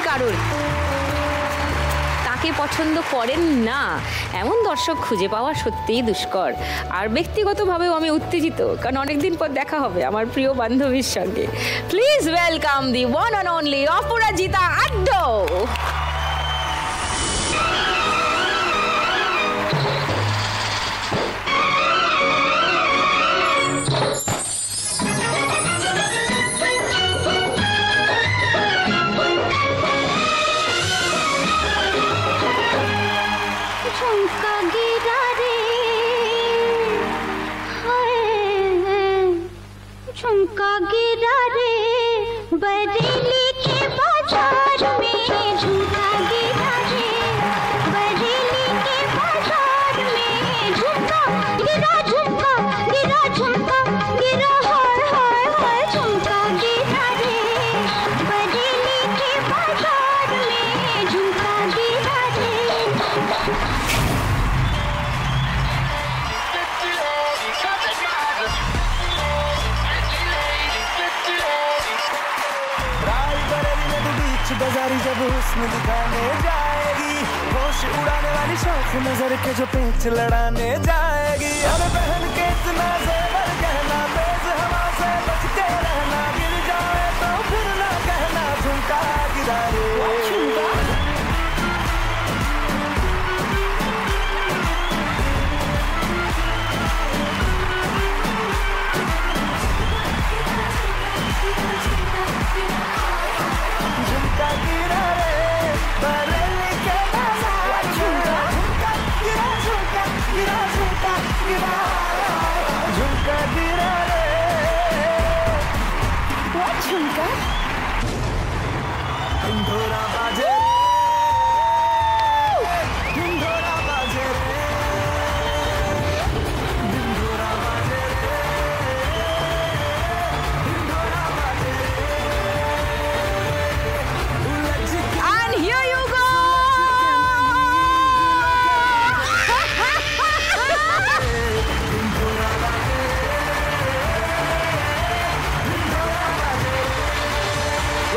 কারোর তাকে পছন্দ করেন না এমন দর্শক খুঁজে পাওয়া সত্যিই দুষ্কর। আর ব্যক্তিগতভাবেও আমি উত্তেজিত, কারণ অনেকদিন পর দেখা হবে আমার প্রিয় বান্ধবীর সঙ্গে। Please welcome the one and only Aparajita আড্ড। झुमका गिरा रे बरेली के बाजार में, झुमका गिरा रे बरेली के बाजार में, झुमका गिरा झुमका गिरा झुमका गिरा हाय हाय हाय, झुमका गिरा रे बरेली के बाजार में, झुमका गिरा रे। बाजारी जब हुस्न दिखाने जाएगी, होश उड़ाने वाली शौक नजर के जो पेच लड़ाने जाएगी। हमें पहन के इतना ज़ेवर गहना, तेज हवा से बच के रहना, गिर जाए तो फिर ना कहना झुमका गिरा रे। ढिंढोरा बाजे ढिंढोरा बाजे ढिंढोरा बाजे ढिंढोरा बाजे। And here you go.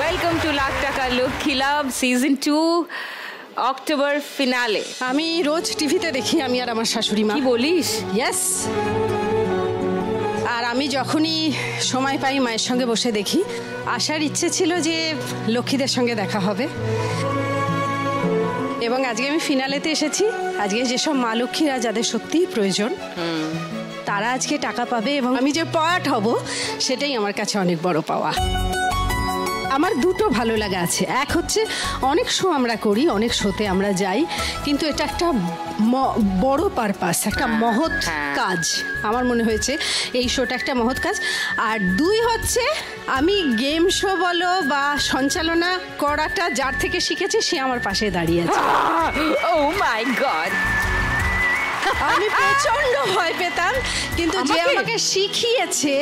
Welcome to lakh টাকা লক্ষ্মী লাভ সিজন 2 অক্টোবর ফিনালে। আমি রোজ টিভিতে দেখি, আমি আর আমার শাশুড়ি মা। কি বলিস? ইয়েস। আর আমি যখনই সময় পাই মায়ের সঙ্গে বসে দেখি। আসার ইচ্ছে ছিল যে লক্ষ্মীদের সঙ্গে দেখা হবে, এবং আজকে আমি ফিনালেতে এসেছি। আজকে যেসব মা লক্ষ্মীরা যাদের সত্যিই প্রয়োজন তারা আজকে টাকা পাবে, এবং আমি যে পার্ট হব সেটাই আমার কাছে অনেক বড় পাওয়া। আমার দুটো ভালো লাগা আছে। এক হচ্ছে অনেক শো আমরা করি, অনেক শোতে আমরা যাই, কিন্তু এটা একটা বড় পারপাস, একটা মহৎ কাজ। আমার মনে হয়েছে এই শোটা একটা মহৎ কাজ। আর দুই হচ্ছে আমি গেম শো বলো বা সঞ্চালনা করাটা যার থেকে শিখেছি সে আমার পাশে দাঁড়িয়ে আছে। ও মাই গড, আমি প্রচন্ড ভয় পেতাম, কিন্তু যে আমাকে শিখিয়েছে